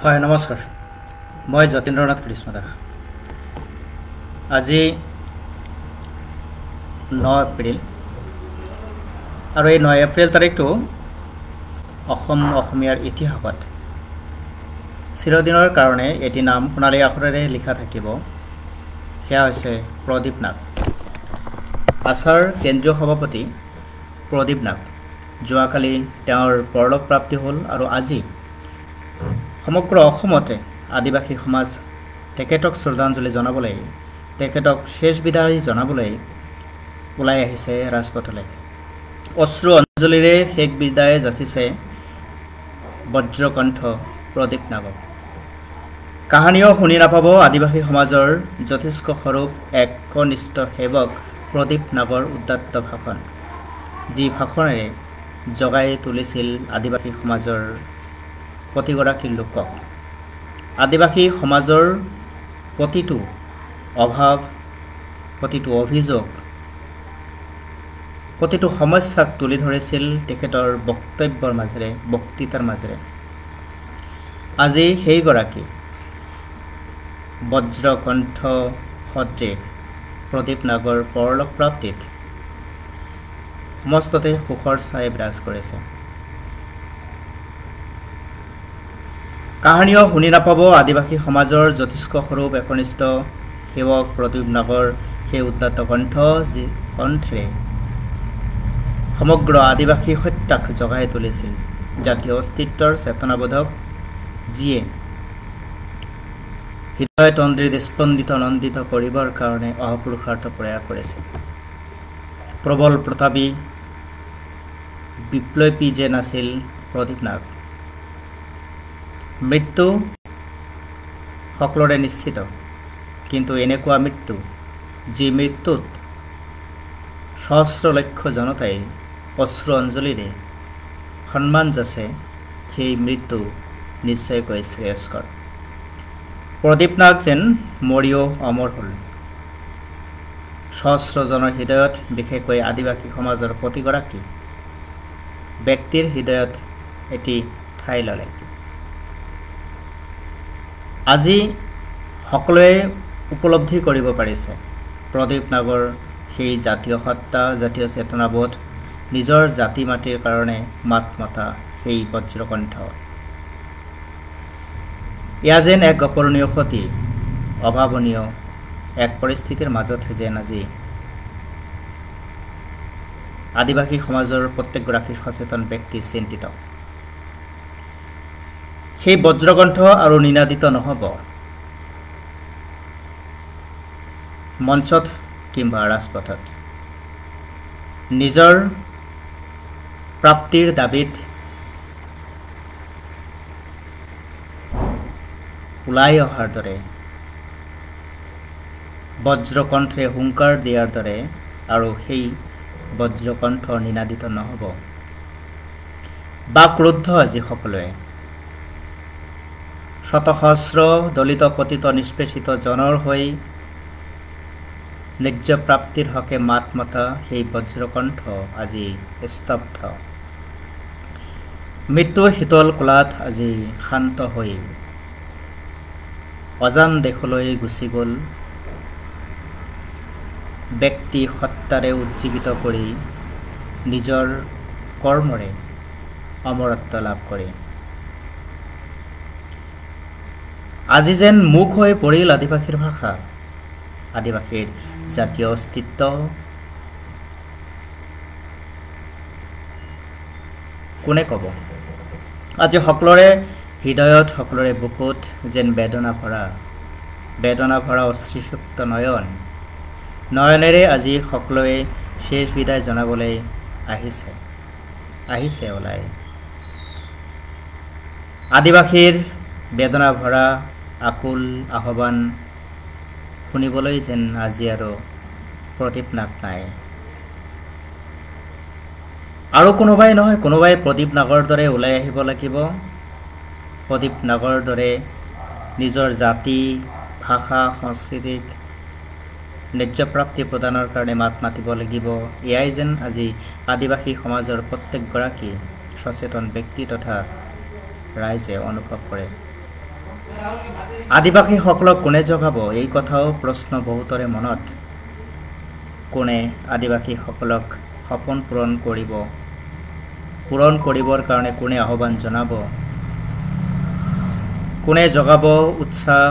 হয় নমস্কাৰ মই যতীন্দ্ৰনাথ কৃষ্ণ দাস আজি 9 এপ্ৰিল আৰু এই 9 এপ্ৰিল তাৰিখটো অসমীয়াৰ ইতিহাসত চিৰদিনৰ কাৰণে এটি নাম সোণালী আখৰেৰে লিখা থাকিব সেয়া হৈছে প্ৰদীপ নাগ আছাৰ কেন্দ্ৰীয় সভাপতি প্ৰদীপ নাগ যোৱাকালি তেওঁৰ পৰলোক প্ৰাপ্তি হ'ল আৰু আজি সমগ্ৰ অসমতে আদিবাসী সমাজ তেখেতক শ্ৰদ্ধাঞ্জলি জনাবলৈ তেখেতক শেষ বিদায় জনাবলৈ ওলাই আহিছে ৰাজপথলৈ অশ্ৰু অঞ্জলিৰে শেষ বিদায় যাচিছে বজ্ৰকণ্ঠ প্ৰদীপ নাগক কাহানিও শুনি নাপাব আদিবাসী সমাজৰ জ্যোতিষ্ক স্বৰূপ একনিষ্ঠ সেৱক প্ৰদীপ নাগৰ উদাত্ত ভাষণ যি ভাষণেৰে জগাই তুলিছিল আদিবাসী সমাজৰ প্ৰতিগৰাকী লোকক আদিবাসী সমাজৰ প্ৰতিটো অভাৱ প্ৰতিটো অভিযোগ প্ৰতিটো সমস্যাক তুলি ধৰিছিল তেখেতৰ বক্তব্যৰ মাজেৰে বক্তৃতাৰ মাজেৰে আজি সেইগৰাকী বজ্ৰকণ্ঠ সদৃশ প্ৰদীপ নাগৰ পৰলোক প্ৰাপ্তিত সমস্ততে সুখৰ ছায়া বিৰাজ কৰিছে কাহানিও শুনি নাপাব আদিবাসী সমাজৰ জ্যোতিষ্ক স্বৰূপ একনিষ্ঠ সেৱক প্ৰদীপ নাগৰ সেই উদাত্ত কণ্ঠ যি কণ্ঠেৰে সমগ্ৰ আদিবাসী সত্যাক জগাই তুলিছিল জাতীয় অস্তিত্বৰ চেতনাবোধক যিয়ে হৃদয় তন্দ্ৰিত স্পন্দিত নন্দিত কৰিবৰ কাৰণে অহপুৰুষাৰ্থ প্ৰয়াস কৰিছিল প্ৰবল প্ৰতাপী বিপ্লৱী যে নাছিল প্ৰদীপ নাগ মৃত্যু সকলোৰে নিশ্চিত কিন্তু এনেকুৱা মৃত্যু যি মৃত্যুত সহস্ৰ লক্ষ জনতাই অশ্ৰু অঞ্জলিৰে সন্মান যাচে সেই মৃত্যু নিশ্চয়কৈ শ্ৰেয়স্কৰ প্ৰদীপ নাগ যেন মৰিও অমৰ হ'ল সহস্ৰজনৰ হৃদয়ত বিশেষকৈ আদিবাসী সমাজৰ প্ৰতিগৰাকী ব্যক্তিৰ হৃদয়ত এটি ঠাই ল'লে আজি সকলোৱে উপলব্ধি কৰিব পাৰিছে প্ৰদীপ নাগৰ সেই জাতীয় সত্তা জাতীয় চেতনাবোধ নিজৰ জাতি মাটিৰ কাৰণে মাত মতা সেই বজ্ৰকণ্ঠ এয়া যেন এক অপূৰণীয় ক্ষতি অভাৱনীয় এক পৰিস্থিতিৰ মাজত যেন আজি আদিবাসী সমাজৰ প্ৰত্যেকগৰাকী সচেতন ব্যক্তি চিন্তিত সেই বজ্ৰকণ্ঠ আৰু নিনাদিত নহ'ব মঞ্চত কিংবা ৰাজপথত নিজৰ প্ৰাপ্তিৰ দাবীত ওলাই অহাৰ দৰে বজ্ৰকণ্ঠে হুংকাৰ দিয়াৰ দৰে আৰু সেই বজ্ৰকণ্ঠ নিনাদিত নহ'ব বা ক্ৰোধ আজি সকলোৱে শতসহস্ৰ দলিত পতিত নিষ্পেষিত জনৰ হৈ ন্যায্য প্ৰাপ্তিৰ হকে মাত মতা সেই বজ্ৰকণ্ঠ আজি স্তব্ধ মৃত্যুৰ শীতল কোলাত আজি শান্ত হৈ অজান দেশলৈ গুচি গ'ল ব্যক্তি সত্তাৰে উজ্জীৱিত কৰি নিজৰ কৰ্মৰে অমৰত্ব লাভ কৰে আজি যেন মুখ হৈ পৰিল আদিবাসীৰ ভাষা আদিবাসীৰ জাতীয় অস্তিত্ব কোনে ক'ব আজি সকলোৰে হৃদয়ত সকলোৰে বুকুত যেন বেদনা ভৰা অশ্ৰুসুপ্ত নয়নেৰে আজি সকলোৱে শেষ বিদায় জনাবলৈ আহিছে ওলাই আদিবাসীৰ বেদনা ভৰা আকুল আহ্বান শুনিবলৈ যেন আজি আৰু প্ৰদীপ নাগ নাই আৰু কোনোবাই নহয় কোনোবাই প্ৰদীপ নাগৰ দৰে ওলাই আহিব লাগিব প্ৰদীপ নাগৰ দৰে নিজৰ জাতি ভাষা সংস্কৃতিক ন্যায্য প্ৰাপ্তি প্ৰদানৰ কাৰণে মাত মাতিব লাগিব এয়াই যেন আজি আদিবাসী সমাজৰ প্ৰত্যেকগৰাকী সচেতন ব্যক্তি তথা ৰাইজে অনুভৱ কৰে আদিবাসীসকলক কোনে জগাব এই কথাও প্ৰশ্ন বহুতৰে মনত। কোনে আদিবাসীসকলক সপোন পূৰণ কৰিবৰ কাৰণে কোনে আহ্বান জনাব, কোনে জগাব উৎসাহ,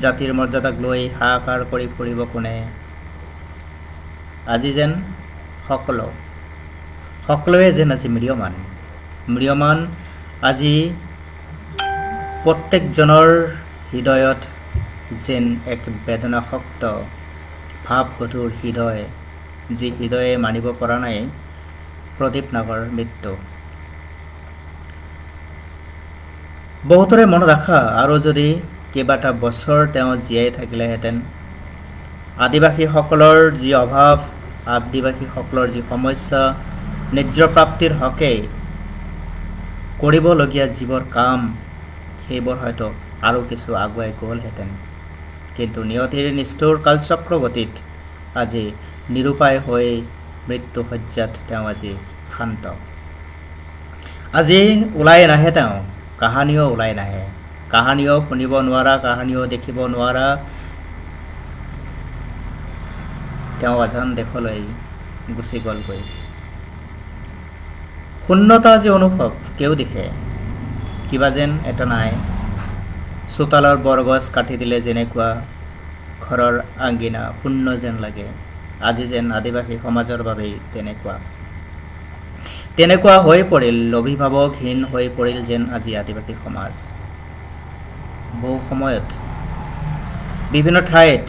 জাতিৰ মৰ্যাদাক লৈ হাহাকাৰ কৰি ফুৰিব কোনে। আজি যেন সকলোৱে যেন আজি ম্ৰিয়মান আজি প্ৰত্যেকজনৰ হৃদয়ত যেন এক বেদনাসক্ত ভাৱগধুৰ হৃদয়, যি হৃদয়ে মানিব পৰা নাই প্ৰদীপ নাগৰ মৃত্যু। বহুতৰে মনত আশা আৰু যদি কেইবাটা বছৰ তেওঁ জীয়াই থাকিলেহেঁতেন, আদিবাসীসকলৰ যি অভাৱ, আদিবাসীসকলৰ যি সমস্যা, ন্যায্য প্ৰাপ্তিৰ হকে কৰিবলগীয়া যিবোৰ কাম, সেইবোৰ হয়তো আৰু কিছু আগুৱাই গ'লহেঁতেন। কিন্তু নিয়তিৰ নিষ্ঠুৰ কালচক্ৰ গতিত আজি নিৰুপায় হৈ মৃত্যু শয্যাত তেওঁ আজি শান্ত। আজি ওলাই নাহে তেওঁ, কাহানিও ওলাই নাহে, কাহানিও শুনিব নোৱাৰা, কাহানিও দেখিব নোৱাৰা। তেওঁ আজান দেশলৈ গুচি গ'লগৈ। শূন্যতা আজি অনুভৱ কেউ দিশে, কিবা যেন এটা নাই। চোতালৰ বৰগছ কাটি দিলে যেনেকুৱা ঘৰৰ আংগিনা শূন্য যেন লাগে, আজি যেন আদিবাসী সমাজৰ বাবেই তেনেকুৱা হৈ পৰিল, অভিভাৱকহীন হৈ পৰিল যেন আজি আদিবাসী সমাজ। বহু সময়ত বিভিন্ন ঠাইত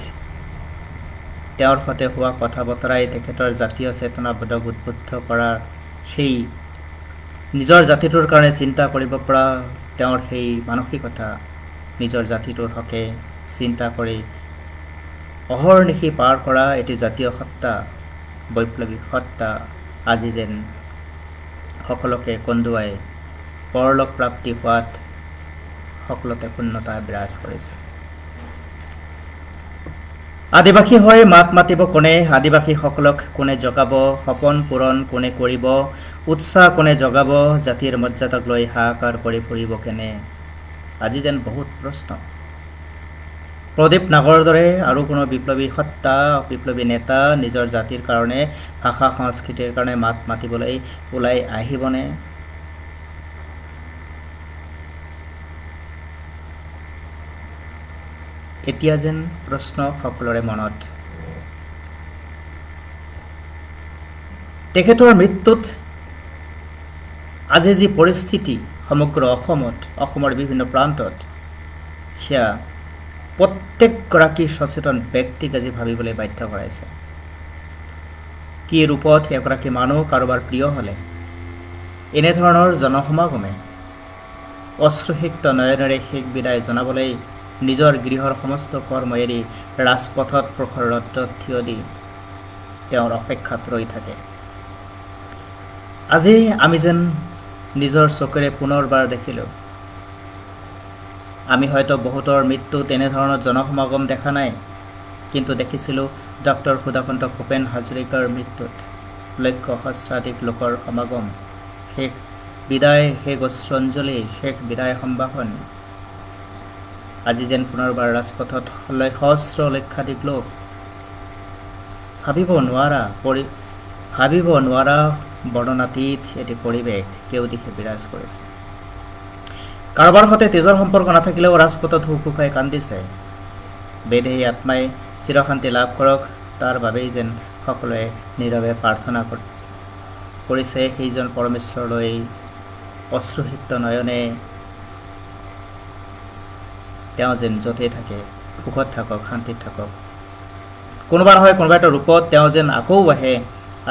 তেওঁৰ সৈতে হোৱা কথা বতৰাই তেখেতৰ জাতীয় চেতনাবোধক উদ্বুদ্ধ কৰা, সেই নিজৰ জাতিটোৰ কাৰণে চিন্তা কৰিব পৰা তেওঁৰ সেই মানসিকতা, নিজৰ জাতিটোৰ হকে চিন্তা কৰি অহৰ্নিশি পাৰ কৰা এটি জাতীয় সত্তা, বৈপ্লৱিক সত্তা আজি যেন সকলোকে কন্দুৱাই পৰলোক প্ৰাপ্তি হোৱাত সকলোতে শূন্যতা বিৰাজ কৰিছে। আদিবাসী হৈ মাত মাতিব কোনে, আদিবাসীসকলক কোনে জগাব, সপোন পূৰণ কোনে কৰিব, উৎসাহ কোনে জগাব, জাতিৰ মৰ্যাদাক লৈ হাহাকাৰ কৰি ফুৰিব কেনে। আজি যেন বহুত প্ৰশ্ন। প্ৰদীপ নাগৰ দৰে আৰু কোনো বিপ্লৱী সত্তা, বিপ্লৱী নেতা নিজৰ জাতিৰ কাৰণে, ভাষা সংস্কৃতিৰ কাৰণে মাত মাতিবলৈ ওলাই আহিবনে? এতিয়া যেন প্ৰশ্ন সকলোৰে মনত। তেখেতৰ মৃত্যুত আজি যি পৰিস্থিতি সমগ্ৰ অসমৰ বিভিন্ন প্ৰান্তত, সেয়া প্ৰত্যেকগৰাকী সচেতন ব্যক্তিক আজি ভাবিবলৈ বাধ্য কৰাইছে। কি ৰূপত এগৰাকী মানুহ কাৰোবাৰ প্ৰিয় হ'লে এনেধৰণৰ জনসমাগমে অশ্ৰুসিক্ত নয়নেৰে শেষ বিদায় জনাবলৈ নিজৰ গৃহৰ সমস্ত কৰ্ম এৰি ৰাজপথত প্ৰখৰ ৰ'দত থিয় দি তেওঁৰ অপেক্ষাত ৰৈ থাকে। আজি আমি যেন নিজৰ চকুৰে পুনৰবাৰ দেখিলোঁ। আমি হয়তো বহুতৰ মৃত্যু তেনেধৰণৰ জনসমাগম দেখা নাই, কিন্তু দেখিছিলোঁ ডক্টৰ সুধাকান্ত ভূপেন হাজৰিকাৰ মৃত্যুত লক্ষ্য সহস্ৰাধিক লোকৰ সমাগম, শেষ বিদায়, শেষ অশ্ৰঞ্জলি, শেষ বিদায় সম্ভাষণ। আজি যেন পুনৰবাৰ ৰাজপথত সহস্ৰ লক্ষাধিক লোক, ভাবিব নোৱাৰা বৰ্ণনাতীত এটি পৰিৱেশ কেউ দিশে বিৰাজ কৰিছে। কাৰোবাৰ সৈতে তেজৰ সম্পৰ্ক নাথাকিলেও ৰাজপথত হুকহুকাই কান্দিছে। বেদেহী আত্মাই চিৰশান্তি লাভ কৰক, তাৰ বাবেই যেন সকলোৱে নীৰৱে প্ৰাৰ্থনা কৰিছে সেইজন পৰমেশ্বৰলৈ অশ্ৰুসিক্ত নয়নে। তেওঁ যেন য'তেই থাকে সুখত থাকক, শান্তিত থাকক। কোনোবা নহয় কোনোবা এটা ৰূপত তেওঁ যেন আকৌ আহে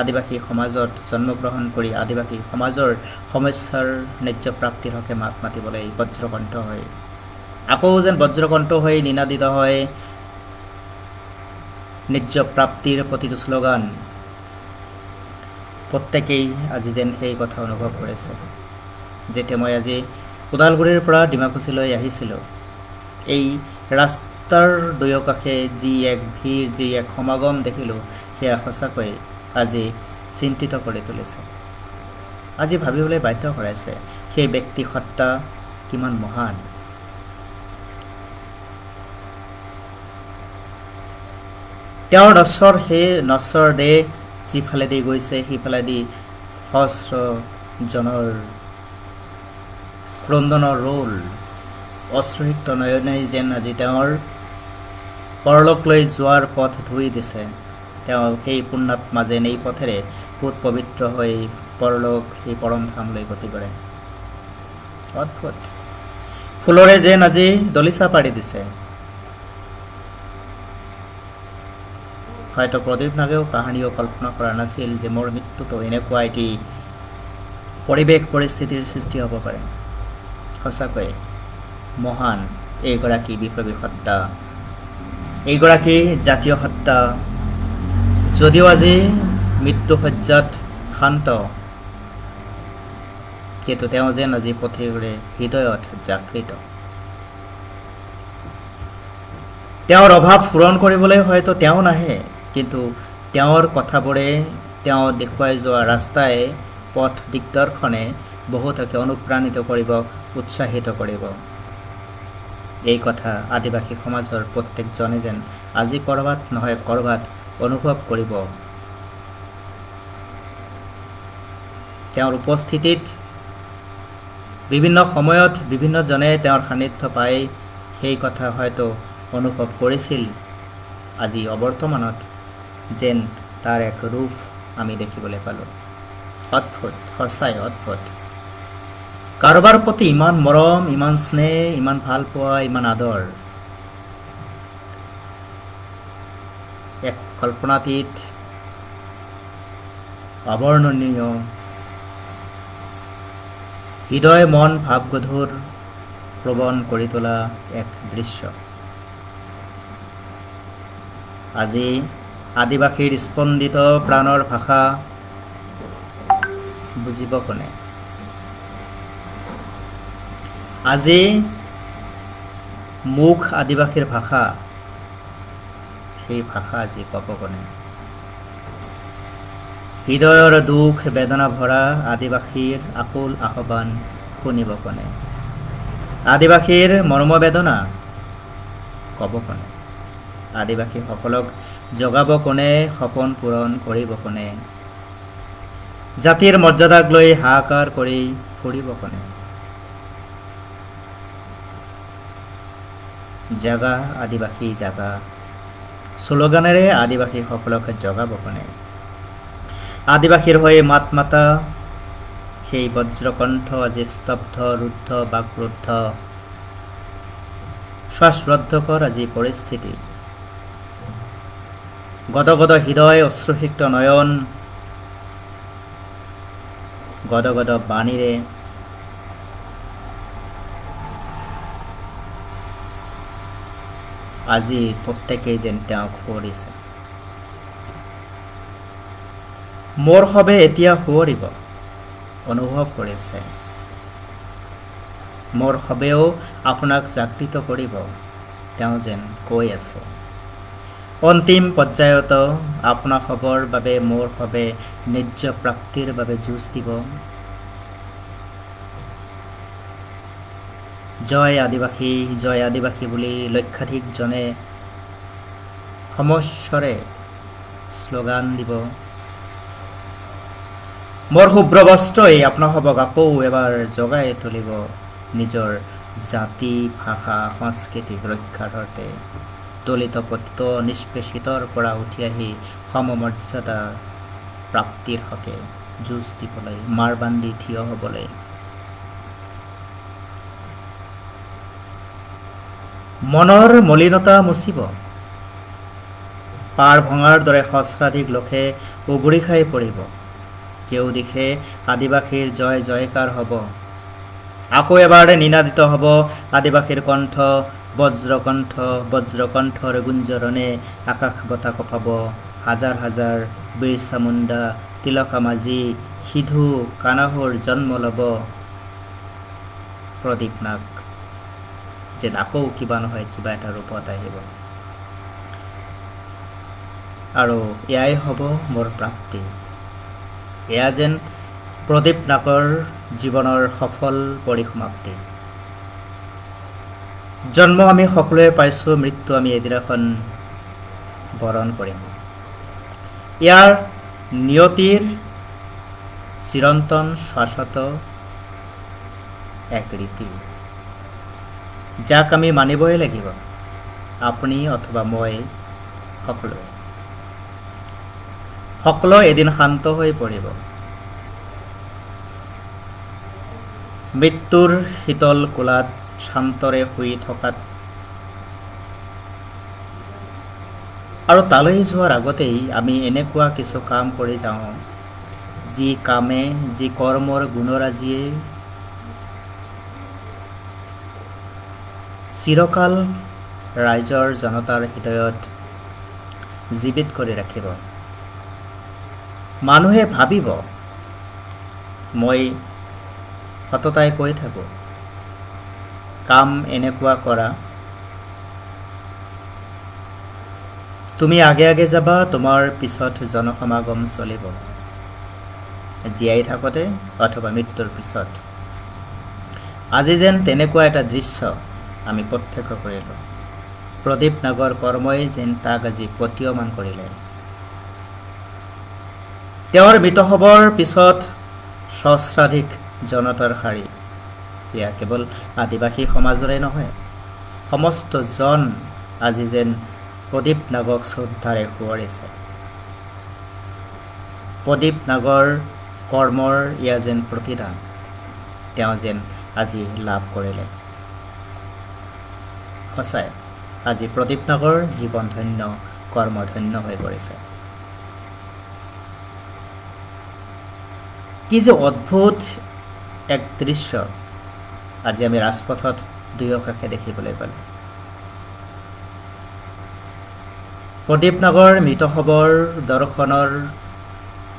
আদিবাসী সমাজত জন্মগ্ৰহণ কৰি আদিবাসী সমাজৰ সমস্যাৰ ন্যায্য প্ৰাপ্তিৰ হকে মাত মাতিবলৈ বজ্ৰকণ্ঠ হয়, আকৌ যেন বজ্ৰকণ্ঠ হৈ নিনাদিত হয় ন্যায্য প্ৰাপ্তিৰ প্ৰতিটো শ্লোগান। প্ৰত্যেকেই আজি যেন সেই কথা অনুভৱ কৰিছে। যেতিয়া মই আজি ওদালগুৰিৰ পৰা ডিমাকুছিলৈ আহিছিলোঁ, এই ৰাস্তাৰ দুয়ো কাষে যি এক ভিৰ, যি এক সমাগম দেখিলোঁ, সেয়া সঁচাকৈ আজি চিন্তিত কৰি তুলিছে। আজি ভাবিবলৈ বাধ্য কৰাইছে সেই ব্যক্তি সত্তা কিমান মহান। তেওঁৰ নশ্বৰ সেই নশ্বৰ দেহ যিফালেদি গৈছে সিফালেদি সহস্ৰজনৰ ক্ৰন্দনৰ ৰোল অশ্ৰুসিক্ত নয়নে যেন আজি তেওঁৰ পৰলোকলৈ যোৱাৰ পথ ধুই দিছে। তেওঁ সেই পুণ্যাত্মা যেন এই পথেৰে পুত পবিত্ৰ হৈ পৰলোক সেই পৰম ধামলৈ গতি কৰে। অদ্ভুত ফুলৰে যেন আজি দলিচা পাৰি দিছে। হয়তো প্ৰদীপ নাগেও কাহানিও কল্পনা কৰা নাছিল যে মোৰ মৃত্যুটো এনেকুৱা এটি পৰিৱেশ পৰিস্থিতিৰ সৃষ্টি হ'ব পাৰে। সঁচাকৈ মহান এইগৰাকী বিপ্লৱী সত্তা, এইগৰাকী জাতীয় সত্তা যদিও আজি মৃত্যুসজ্জাত শান্ত, কিন্তু তেওঁ যেন আজি পথেৰে হৃদয়ত জাগৃত। তেওঁৰ অভাৱ পূৰণ কৰিবলৈ হয়তো তেওঁ নাহে, কিন্তু তেওঁৰ কথাবোৰে, তেওঁ দেখুৱাই যোৱা ৰাস্তাই, পথ দিগদৰ্শনে বহুতকে অনুপ্ৰাণিত কৰিব, উৎসাহিত কৰিব। এই কথা আদিবাসী সমাজৰ প্ৰত্যেকজনে যেন আজি ক'ৰবাত নহয় ক'ৰবাত অনুভৱ কৰিব। তেওঁৰ উপস্থিতিত বিভিন্ন সময়ত বিভিন্নজনে তেওঁৰ সান্নিধ্য পাই সেই কথা হয়তো অনুভৱ কৰিছিল। আজি অবৰ্তমানত যেন তাৰ এক ৰূপ আমি দেখিবলৈ পালোঁ। অদ্ভুত, সঁচাই অদ্ভুত। কাৰোবাৰ প্ৰতি ইমান মৰম, ইমান স্নেহ, ইমান ভাল পোৱা, ইমান আদৰ, এক কল্পনাতীত অবৰ্ণনীয়, হৃদয় মন ভাৱগধুৰ প্ৰৱণ কৰি তোলা এক দৃশ্য। আজি আদিবাসীৰ স্পন্দিত প্ৰাণৰ ভাষা বুজিব কোনে? আজি মুখ আদিবাসীৰ ভাষা, সেই ভাষা আজি ক'ব কোনে? হৃদয়ৰ দুখ বেদনা ভৰা আদিবাসীৰ আকুল আহ্বান শুনিব কোনে? আদিবাসীৰ মৰ্মবেদনা ক'ব কোনে? আদিবাসীসকলক জগাব কোনে? সপোন পূৰণ কৰিব কোনে? জাতিৰ মৰ্যাদাক লৈ হাহাকাৰ কৰি ফুৰিব কোনে? জাগা আদিবাসী জাগা শ্লোগানেৰে আদিবাসীসকলক জগাব কোনে? আদিবাসীৰ হৈ মাত মাতা সেই বজ্ৰকণ্ঠ আজি স্তব্ধ, ৰুদ্ধ, বাকৰুদ্ধ, শ্বাসৰুদ্ধকৰ আজি পৰিস্থিতি। গদগদ হৃদয়, অশ্ৰুসিক্ত নয়ন, গদগদ বাণীৰে আজি প্ৰত্যেকেই যেন তেওঁক সুঁৱৰিছে। মোৰ সবে এতিয়া সুঁৱৰিব, অনুভৱ কৰিছে। মোৰ সবেও আপোনাক জাগৃত কৰিব, তেওঁ যেন কৈ আছে। অন্তিম পৰ্যায়ত আপোনা খবৰ বাবে মোৰ সবে ন্যায্য প্ৰাপ্তিৰ বাবে যুঁজ দিব। জয় আদিবাসী, জয় আদিবাসী বুলি লক্ষাধিকজনে সমস্বৰে শ্লোগান দিব। মোৰ শুভ্ৰ বস্ত্ৰই আপোনাসবক আকৌ এবাৰ জগাই তুলিব নিজৰ জাতি, ভাষা, সংস্কৃতিক ৰক্ষাৰ অৰ্থে। দলিত পতিত নিষ্পেষিতৰ পৰা উঠি আহি সমমৰ্যাদা প্ৰাপ্তিৰ হকে যুঁজ দিবলৈ, মাৰ বান্ধি থিয় হ'বলৈ। মনৰ মলিনতা মুচিব। পাৰ ভঙাৰ দৰে সহস্ৰাধিক লোকে উগুৰি খাই পৰিব। কেউ দিশে আদিবাসীৰ জয় জয়কাৰ হ'ব। আকৌ এবাৰ নিনাদিত হ'ব আদিবাসীৰ কণ্ঠ, বজ্ৰকণ্ঠ, বজ্ৰকণ্ঠৰ গুঞ্জৰণে আকাশ বতা কঁপাব। হাজাৰ হাজাৰ বিৰছা মুণ্ডা, তিলকা মাঝি, সিধু, কানাহুৰ জন্ম ল'ব। প্ৰদীপ নাগ যেন আকৌ কিবা নহয় কিবা এটা ৰূপত আহিব, আৰু এয়াই হ'ব মোৰ প্ৰাপ্তি। এয়া যেন প্ৰদীপ নাগৰ জীৱনৰ সফল পৰিসমাপ্তি। জন্ম আমি সকলোৱে পাইছোঁ, মৃত্যু আমি এদিনাখন বৰণ কৰিম। ইয়াৰ নিয়তিৰ চিৰন্তন শাশ্বত এক ৰীতি, যাক আমি মানিবই লাগিব, আপুনি অথবা মই সকলো এদিন শান্ত হৈ পৰিব। মৃত্যুৰ শীতল কোলাত শান্তৰে শুই থকাত আৰু তালৈ যোৱাৰ আগতেই আমি এনেকুৱা কিছু কাম কৰি যাওঁ, যি কামে, যি কৰ্মৰ গুণৰাজিয়ে চিৰকাল ৰাইজৰ জনতাৰ হৃদয়ত জীৱিত কৰি ৰাখিব। মানুহে ভাবিব, মই সততাই কৈ থাকোঁ, কাম এনেকুৱা কৰা, তুমি আগে আগে যাবা, তোমাৰ পিছত জনসমাগম চলিব, জীয়াই থাকোঁতে অথবা মৃত্যুৰ পিছত। আজি যেন তেনেকুৱা এটা দৃশ্য আমি প্ৰত্যক্ষ কৰিলোঁ। প্ৰদীপ নাগৰ কৰ্মই যেন তাক আজি প্ৰতীয়মান কৰিলে। তেওঁৰ মৃতসবৰ পিছত সহস্ৰাধিক জনতাৰ শাৰী। এয়া কেৱল আদিবাসী সমাজৰে নহয়, সমস্ত জন আজি যেন প্ৰদীপ নাগক শ্ৰদ্ধাৰে সোঁৱৰিছে। প্ৰদীপ নাগৰ কৰ্মৰ এয়া যেন প্ৰতিদান তেওঁ যেন আজি লাভ কৰিলে। সঁচাই আজি প্ৰদীপ নাগৰ জীৱন ধন্য, কৰ্ম ধন্য হৈ পৰিছে। কি যে অদ্ভুত এক দৃশ্য আজি আমি ৰাজপথত দুয়ো কাষে দেখিবলৈ পালোঁ। প্ৰদীপ নাগৰ মৃতসবৰ দৰ্শনৰ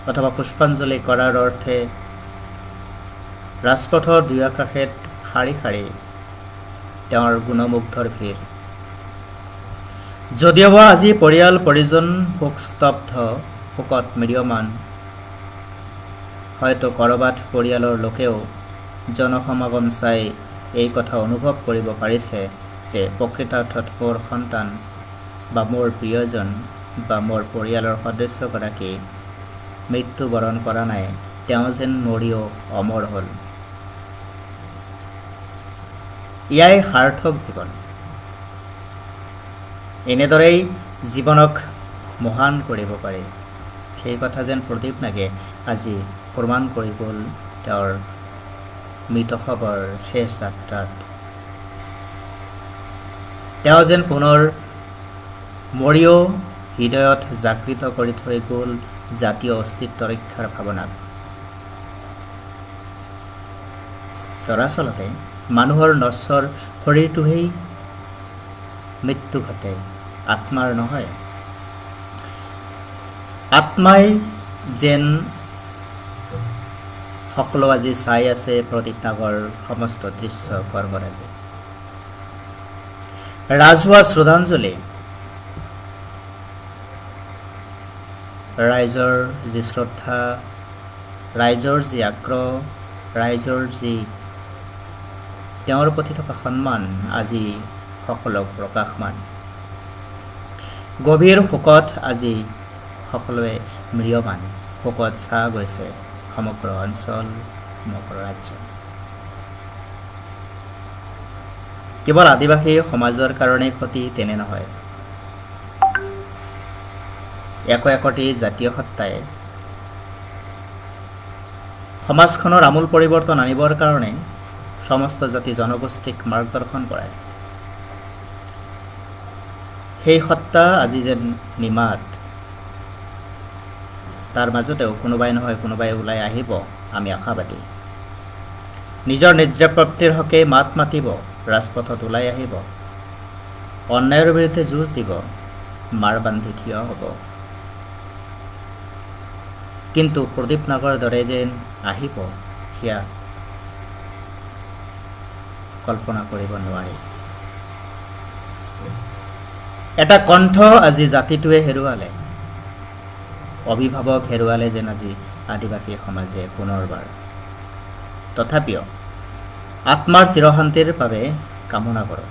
অথবা পুষ্পাঞ্জলি কৰাৰ অৰ্থে ৰাজপথৰ দুয়ো কাষে শাৰী শাৰী তেওঁৰ গুণমুগ্ধৰ ভিৰ। যদিওবা আজি পৰিয়াল পৰিজন শোকস্তব্ধ, শোকত ম্ৰিয়মান, হয়তো ক'ৰবাত পৰিয়ালৰ লোকেও জনসমাগম চাই এই কথা অনুভৱ কৰিব পাৰিছে যে প্ৰকৃতাৰ্থত মোৰ সন্তান বা মোৰ প্ৰিয়জন বা মোৰ পৰিয়ালৰ সদস্যগৰাকী মৃত্যুবৰণ কৰা নাই, তেওঁ যেন মৰিও অমৰ হ'ল। এয়াই সাৰ্থক জীৱন। এনেদৰেই জীৱনক মহান কৰিব পাৰি, সেই কথা যেন প্ৰদীপ নাগে আজি প্ৰমাণ কৰি গ'ল তেওঁৰ মৃতসবৰ শেষ যাত্ৰাত। তেওঁ যেন পুনৰ মৰিও হৃদয়ত জাগৃত কৰি থৈ গ'ল জাতীয় অস্তিত্ব ৰক্ষাৰ ভাৱনাক। দৰাচলতে মানুহৰ নশ্বৰ শৰীৰটোৱেই মৃত্যু ঘটে, আত্মাৰ নহয়। আত্মাই যেন সকলো আজি চাই আছে প্ৰদীপ নাগৰ সমস্ত দৃশ্য কৰ্মৰাজি। ৰাজহুৱা শ্ৰদ্ধাঞ্জলি, ৰাইজৰ যি শ্ৰদ্ধা, ৰাইজৰ যি আগ্ৰহ, ৰাইজৰ যি তেওঁৰ প্ৰতি থকা সন্মান আজি সকলোক প্ৰকাশমান। গভীৰ শোকত আজি সকলোৱে ম্ৰিয়মান, শোকত ছাঁ গৈছে সমগ্ৰ অঞ্চল, সমগ্ৰ ৰাজ্য। কেৱল আদিবাসী সমাজৰ কাৰণে ক্ষতি তেনে নহয়, একোটি জাতীয় সত্তাই সমাজখনৰ আমূল পৰিৱৰ্তন আনিবৰ কাৰণে সমস্ত জাতি জনগোষ্ঠীক মাৰ্গদৰ্শন কৰায়। সেই সত্তা আজি যেন নিমাত, তাৰ মাজতেও কোনোবাই নহয় কোনোবাই ওলাই আহিব, আমি আশাবাদী। নিজৰ নিদ্ৰাপ্ৰাপ্তিৰ হকে মাত মাতিব, ৰাজপথত ওলাই আহিব, অন্যায়ৰ বিৰুদ্ধে যুঁজ দিব, মাৰ বান্ধি থিয় হ'ব। কিন্তু প্ৰদীপ নাগৰ দৰে যেন আহিব, সেয়া কল্পনা কৰিব নোৱাৰি। এটা কণ্ঠ আজি জাতিটোৱে হেৰুৱালে, অভিভাৱক হেৰুৱালে যেন আজি আদিবাসী সমাজে পুনৰবাৰ। তথাপিও আত্মাৰ চিৰশান্তিৰ বাবে কামনা কৰক,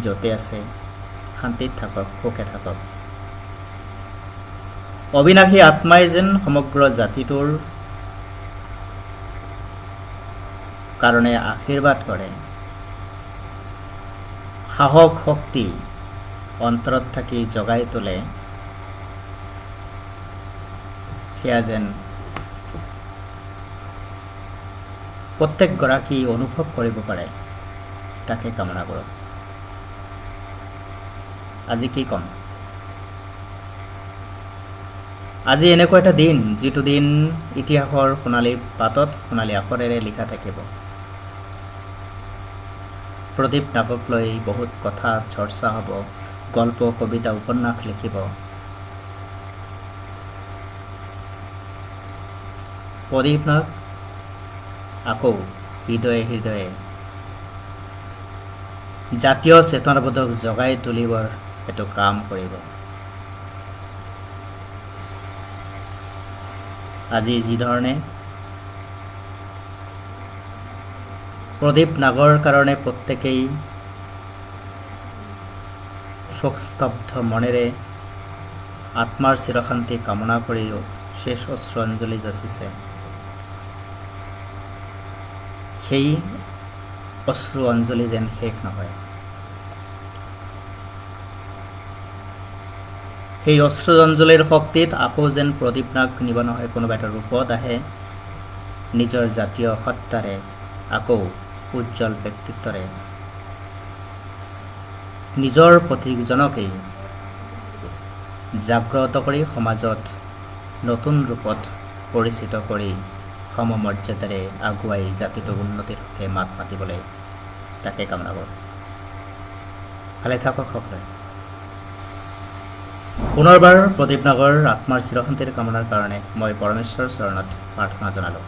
য'তে আছে শান্তিত থাকক, সুখে থাকক। অবিনাশী আত্মাই যেন সমগ্ৰ জাতিটোৰ কাৰণে আশীৰ্বাদ কৰে, সাহস শক্তি অন্তৰত থাকি জগাই তোলে, সেয়া যেন প্ৰত্যেকগৰাকী অনুভৱ কৰিব পাৰে, তাকে কামনা কৰক। আজি কি ক'ম? আজি এনেকুৱা এটা দিন, যিটো দিন ইতিহাসৰ সোণালী পাতত সোণালী আখৰেৰে লিখা থাকিব। প্ৰদীপ নাগক লৈ বহুত কথা চৰ্চা হ'ব, গল্প কবিতা উপন্যাস লিখিব। প্ৰদীপ নাগ আকৌ হৃদয়ে হৃদয়ে জাতীয় চেতনাবোধক জগাই তুলিবৰ এইটো কাম কৰিব। আজি যিধৰণে প্ৰদীপ নাগৰ কাৰণে প্ৰত্যেকেই শোকস্তব্ধ মনেৰে আত্মাৰ চিৰশান্তি কামনা কৰি শেষ অশ্ৰু অঞ্জলি যাচিছে, সেই অশ্ৰু অঞ্জলি যেন শেষ নহয়। সেই অশ্ৰু অঞ্জলিৰ শক্তিত আকৌ যেন প্ৰদীপ নাগ নিবা নহয় কোনোবা এটা ৰূপত আহে, নিজৰ জাতীয় সত্তাৰে আকৌ উজ্জ্বল ব্যক্তিত্বৰে নিজৰ প্ৰতিজনকেই জাগ্ৰত কৰি সমাজত নতুন ৰূপত পৰিচিত কৰি সমমৰ্যাদাৰে আগুৱাই জাতিটোৰ উন্নতিৰ হকে মাত মাতিবলৈ তাকে কামনা কৰোঁ। ভালে থাকক সকলোৱে। পুনৰবাৰ প্ৰদীপ নাগৰ আত্মাৰ চিৰশান্তিৰ কামনাৰ কাৰণে মই পৰমেশ্বৰৰ চৰণত প্ৰাৰ্থনা জনালোঁ।